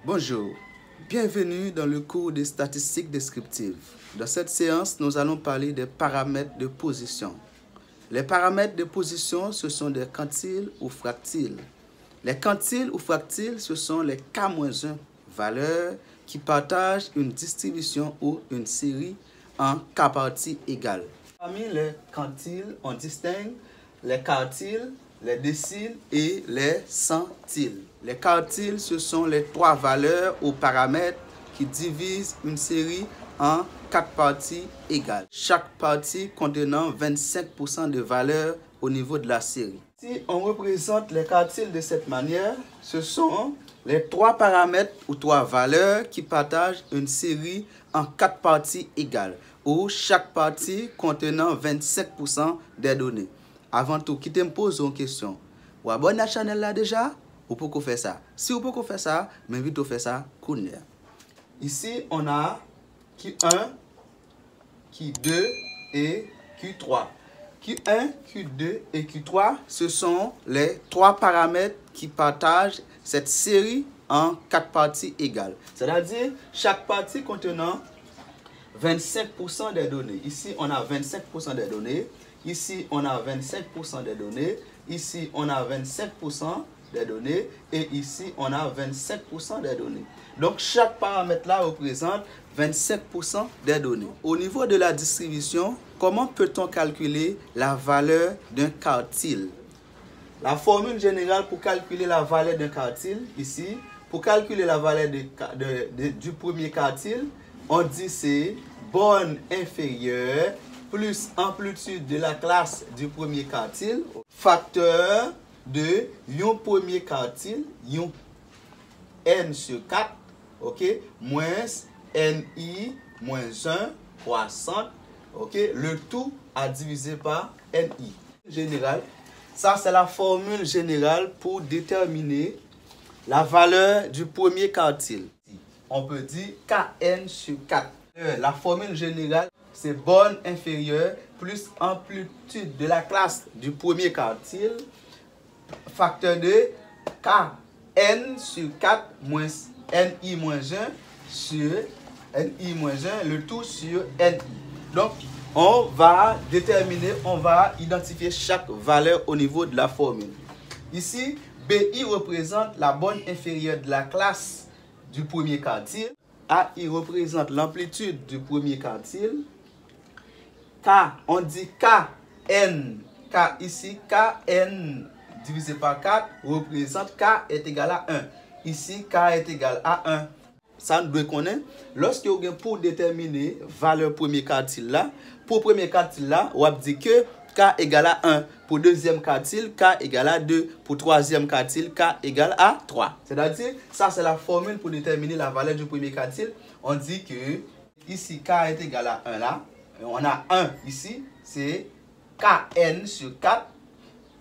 Bonjour, bienvenue dans le cours des statistiques descriptives. Dans cette séance, nous allons parler des paramètres de position. Les paramètres de position, ce sont des quantiles ou fractiles. Les quantiles ou fractiles, ce sont les K-1 valeurs qui partagent une distribution ou une série en K parties égales. Parmi les quantiles, on distingue les quartiles, les déciles et les centiles. Les quartiles, ce sont les trois valeurs ou paramètres qui divisent une série en 4 parties égales. Chaque partie contenant 25% de valeur au niveau de la série. Si on représente les quartiles de cette manière, ce sont les trois paramètres ou trois valeurs qui partagent une série en 4 parties égales, où chaque partie contenant 25% des données. Avant tout, qui te me pose une question. Vous abonnez à la chaîne là déjà? Ou pourquoi faire ça? Si vous pouvez faire ça, m'invite à faire ça. Ici, on a Q1, Q2 et Q3. Q1, Q2 et Q3, ce sont les trois paramètres qui partagent cette série en 4 parties égales. C'est-à-dire, chaque partie contenant 25% des données. Ici, on a 25% des données. Ici, on a 25% des données. Ici, on a 25% des données. Et ici, on a 25% des données. Donc, chaque paramètre là représente 25% des données. Au niveau de la distribution, comment peut-on calculer la valeur d'un quartile? La formule générale pour calculer la valeur d'un quartile, ici, pour calculer la valeur du premier quartile, on dit c'est borne inférieure plus amplitude de la classe du premier quartile, facteur de yon premier quartile, yon n sur 4, ok, moins ni moins 1 croissant, ok, le tout à diviser par ni. Général, ça c'est la formule générale pour déterminer la valeur du premier quartile. On peut dire Kn sur 4. La formule générale, c'est borne inférieure plus amplitude de la classe du premier quartile, facteur de Kn sur 4 moins ni moins 1 sur ni moins 1, le tout sur ni. Donc, on va déterminer, on va identifier chaque valeur au niveau de la formule. Ici, BI représente la borne inférieure de la classe du premier quartile. AI représente l'amplitude du premier quartile. K, on dit Kn. K ici, Kn divisé par 4 représente K est égal à 1. Ici, K est égal à 1. Ça nous doit connaître. Lorsque vous avez pour déterminer valeur premier quartile là, pour premier quartile là, on va dire que K égale à 1. Pour deuxième quartile, K égale à 2. Pour troisième quartile, K égale à 3. C'est-à-dire, ça c'est la formule pour déterminer la valeur du premier quartile. On dit que ici, K est égal à 1 là. On a 1 ici, c'est Kn sur 4.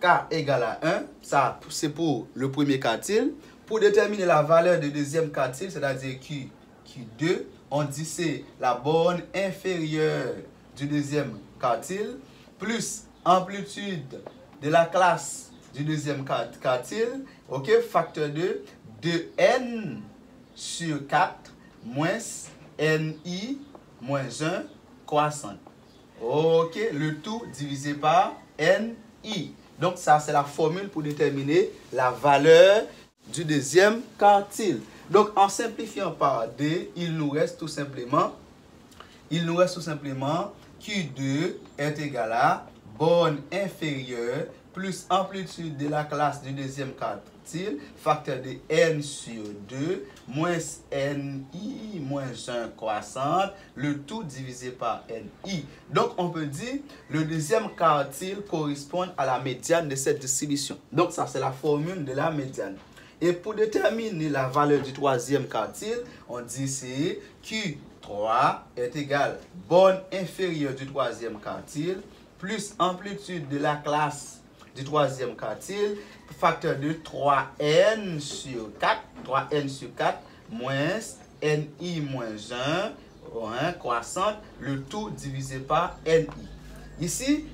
K égale à 1. Ça, c'est pour le premier quartile. Pour déterminer la valeur du deuxième quartile, c'est-à-dire Q2, on dit c'est la borne inférieure du deuxième quartile plus amplitude de la classe du deuxième quartile, ok, facteur de 2n sur 4 moins ni moins 1 croissant. Ok, le tout divisé par ni. Donc ça, c'est la formule pour déterminer la valeur du deuxième quartile. Donc en simplifiant par D, il nous reste tout simplement Q2 est égal à borne inférieure plus amplitude de la classe du deuxième quartile, facteur de n sur 2 moins ni moins 1 croissante, le tout divisé par ni. Donc on peut dire le deuxième quartile correspond à la médiane de cette distribution. Donc ça c'est la formule de la médiane. Et pour déterminer la valeur du troisième quartile, on dit c'est Q3 est égal borne inférieure du troisième quartile plus amplitude de la classe du troisième quartile, facteur de 3n sur 4, 3n sur 4 moins ni moins 1 croissante, le tout divisé par ni. Ici,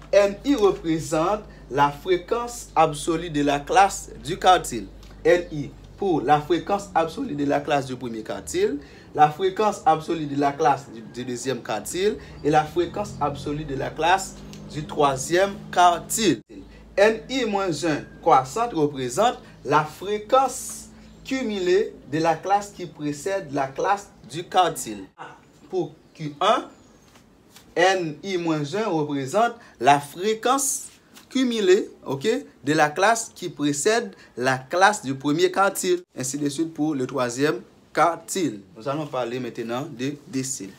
ni représente la fréquence absolue de la classe du quartile. Ni pour la fréquence absolue de la classe du premier quartile, la fréquence absolue de la classe du deuxième quartile et la fréquence absolue de la classe du troisième quartile. Ni-1 croissante représente la fréquence cumulée de la classe qui précède la classe du quartile. Pour Q1, Ni-1 représente la fréquence cumulée, de la classe qui précède la classe du premier quartile. Ainsi de suite pour le troisième quartile. Nous allons parler maintenant de déciles.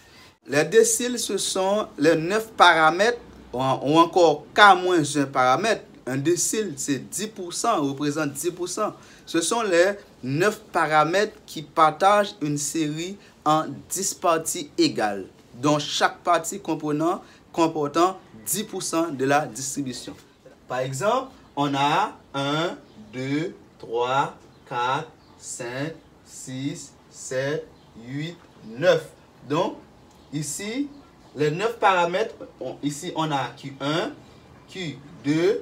Les déciles, ce sont les 9 paramètres, ou encore K-1 paramètres. Un décile, c'est 10%, représente 10%. Ce sont les 9 paramètres qui partagent une série en 10 parties égales, dont chaque partie comportant 10% de la distribution. Par exemple, on a 1, 2, 3, 4, 5, 6, 7, 8, 9. Donc, ici, les 9 paramètres, ici on a Q1, Q2,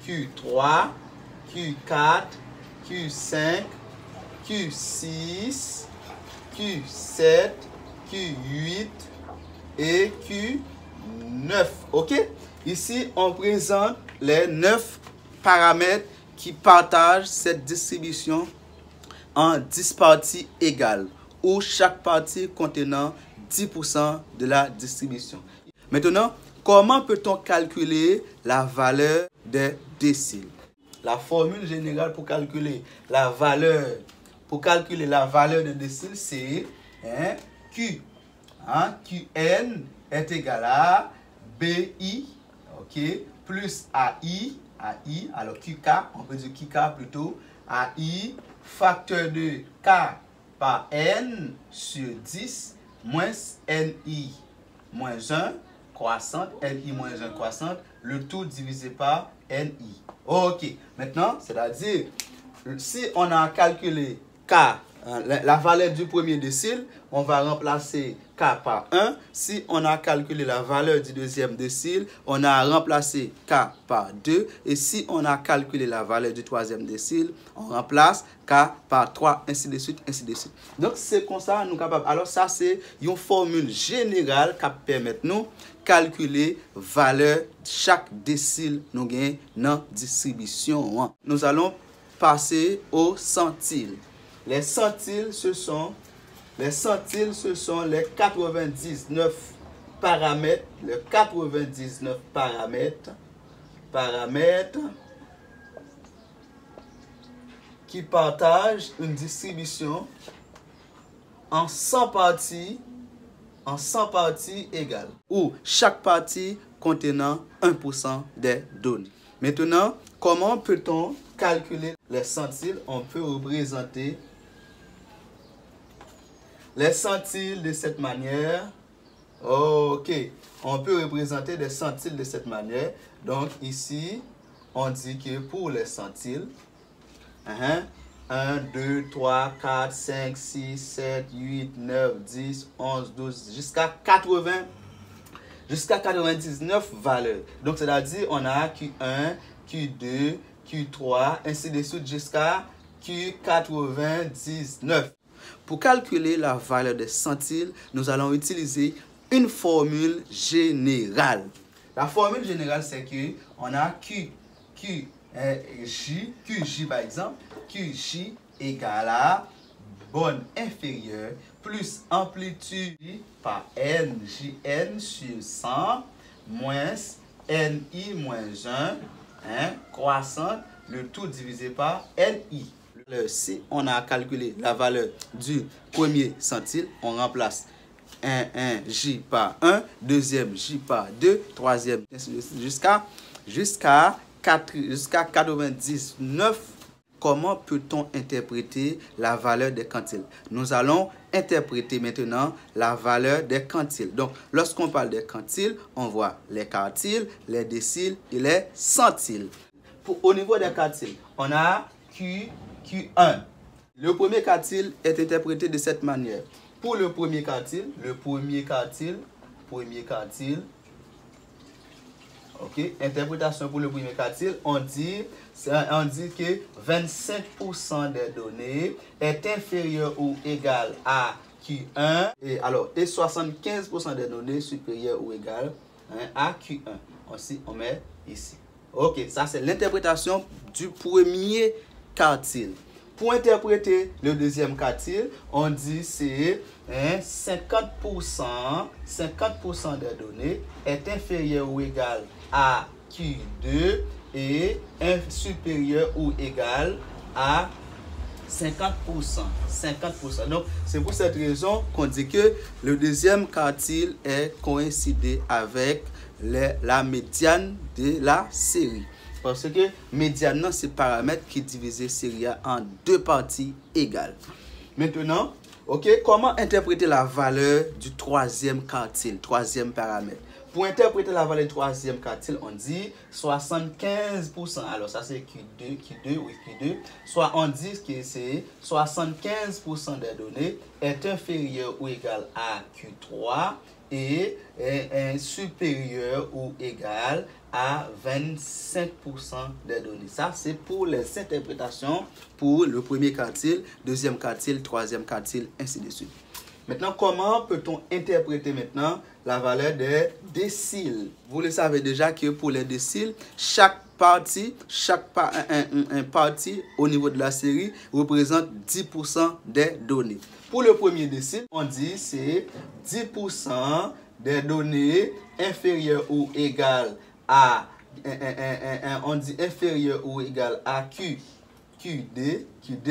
Q3, Q4, Q5, Q6, Q7, Q8 et Q9. OK? Ici, on présente les 9 paramètres qui partagent cette distribution en 10 parties égales, où chaque partie contenant 10% de la distribution. Maintenant, comment peut-on calculer la valeur des déciles? La formule générale pour calculer la valeur des déciles, c'est Q. Qn est égal à BI, plus AI, alors QK, on peut dire QK plutôt, AI, facteur de K par N sur 10, moins NI moins 1 croissante, NI moins 1 croissante, le tout divisé par NI. OK. Maintenant, c'est-à-dire, si on a calculé K, la valeur du premier décile, on va remplacer K par 1. Si on a calculé la valeur du deuxième décile, on a remplacé K par 2. Et si on a calculé la valeur du troisième décile, on remplace K par 3, ainsi de suite, ainsi de suite. Donc, c'est comme ça, nous sommes capables. Alors, ça, c'est une formule générale qui permet nous calculer valeur de chaque décile nous gagnons dans distribution. Nous allons passer aux centiles. Les centiles, ce sont les 99 paramètres, qui partagent une distribution en 100 parties égales, où chaque partie contenant 1% des données. Maintenant, comment peut-on calculer les centiles? On peut représenter les centiles de cette manière. OK. On peut représenter les centiles de cette manière. Donc, ici, on dit que pour les centiles, 1, 2, 3, 4, 5, 6, 7, 8, 9, 10, 11, 12, jusqu'à 99 valeurs. Donc, c'est-à-dire, on a Q1, Q2, Q3, ainsi de suite, jusqu'à Q99. Pour calculer la valeur des centiles, nous allons utiliser une formule générale. La formule générale, c'est que on a QJ par exemple, QJ égale à borne inférieure plus amplitude par NJN sur 100 moins NI moins 1, croissante, le tout divisé par NI. Si on a calculé la valeur du premier centile, on remplace 1 J par 1, deuxième J par 2, troisième, jusqu'à 99. Comment peut-on interpréter la valeur des quantiles? Nous allons interpréter maintenant la valeur des quantiles. Donc, lorsqu'on parle des quantiles, on voit les quartiles, les déciles et les centiles. Au niveau des quartiles, on a Q1. Le premier quartile est interprété de cette manière. Pour le premier quartile, Ok, interprétation pour le premier quartile, on dit que 25% des données est inférieur ou égal à Q1 et 75% des données supérieures ou égales à Q1. Aussi, on met ici. Ok, ça c'est l'interprétation du premier quartile. Pour interpréter le deuxième quartile, on dit c'est 50% des données est inférieur ou égal à Q2 et supérieur ou égal à 50%. Donc, c'est pour cette raison qu'on dit que le deuxième quartile est coïncidé avec la médiane de la série. Parce que médiane, c'est le paramètre qui divise la série en deux parties égales. Maintenant, ok, comment interpréter la valeur du troisième quartile, troisième paramètre? Pour interpréter la valeur du troisième quartile, on dit 75%. Alors, ça c'est Q2, oui, Q2. Soit on dit que c'est 75% des données est inférieur ou égal à Q3 et est supérieur ou égal à 25% des données. Ça, c'est pour les interprétations pour le premier quartile, deuxième quartile, troisième quartile, ainsi de suite. Maintenant, comment peut-on interpréter maintenant la valeur des déciles? Vous le savez déjà que pour les déciles, chaque partie au niveau de la série représente 10% des données. Pour le premier décile, on dit c'est 10% des données inférieures ou égales à on dit inférieur ou égal à QD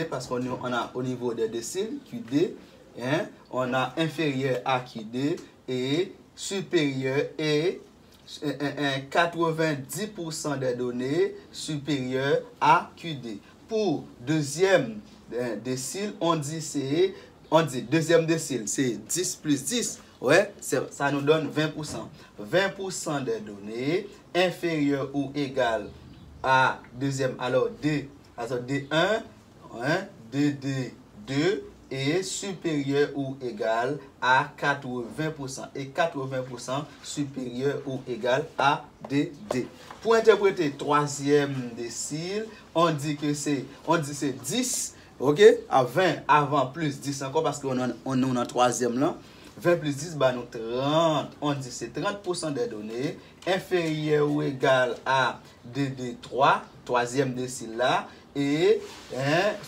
parce qu'on a au niveau des déciles QD, on a inférieur à QD et supérieur et 90% des données supérieures à QD. Pour deuxième décile, on dit deuxième décile, c'est 10 plus 10. Ouais, ça nous donne 20%. 20% des données inférieures ou égales à deuxième, alors D1, D2 et supérieur ou égal à 80% et 80% supérieur ou égal à DD. Pour interpréter troisième décile, on dit que c'est 10, ok, à 20 avant plus 10 encore parce qu'on est en troisième là. 20 plus 10, bah nous 30. On dit c'est 30% des données inférieures ou égales à DD3, troisième décile là, et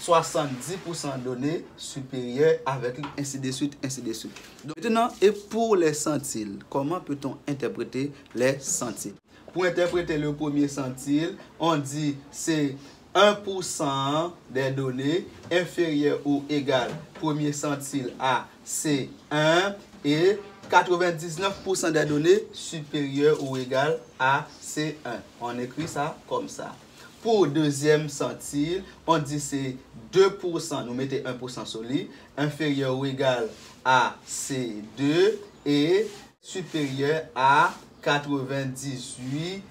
70% de données supérieures avec ainsi de suite, ainsi de suite. Donc, maintenant, et pour les centiles, comment peut-on interpréter les centiles? Pour interpréter le premier centile, on dit c'est 1% des données inférieures ou égales premier centile à C1 et 99% des données supérieures ou égales à C1. On écrit ça comme ça. Pour deuxième centile, on dit c'est 2%, nous mettez 1% sur lui, inférieur ou égal à C2 et supérieur à 98%,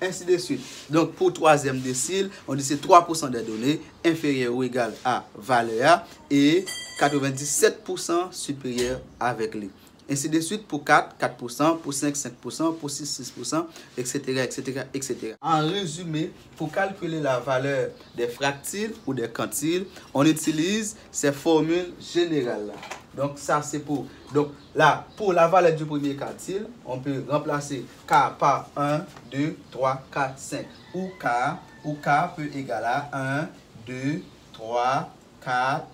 ainsi de suite. Donc, pour troisième décile, on dit c'est 3% des données inférieures ou égales à valeur et 97% supérieur avec lui. Ainsi de suite pour 4, 4%, pour 5, 5%, pour 6, 6%, etc., etc., etc. En résumé, pour calculer la valeur des fractiles ou des quantiles, on utilise ces formules générales-là. Donc, ça, c'est pour... Donc, là, pour la valeur du premier quantile, on peut remplacer K par 1, 2, 3, 4, 5. Ou K peut égaler à 1, 2, 3, 4,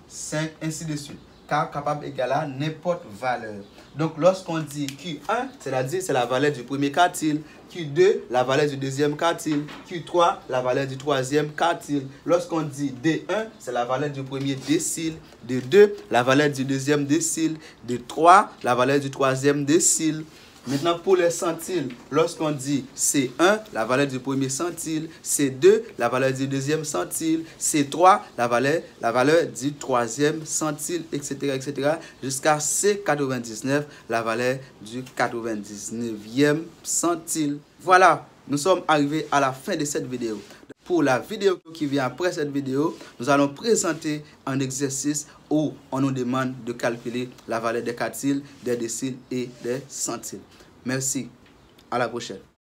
5, ainsi de suite. K capable d'égaler à n'importe valeur. Donc, lorsqu'on dit Q1, c'est-à-dire c'est la valeur du premier quartile. Q2, la valeur du deuxième quartile. Q3, la valeur du troisième quartile. Lorsqu'on dit D1, c'est la valeur du premier décile. D2, la valeur du deuxième décile. D3, la valeur du troisième décile. Maintenant, pour les centiles, lorsqu'on dit C1, la valeur du premier centile, C2, la valeur du deuxième centile, C3, la valeur du troisième centile, etc., etc., jusqu'à C99, la valeur du 99e centile. Voilà, nous sommes arrivés à la fin de cette vidéo. Pour la vidéo qui vient après cette vidéo, nous allons présenter un exercice où on nous demande de calculer la valeur des quartiles, des déciles et des centiles. Merci. À la prochaine.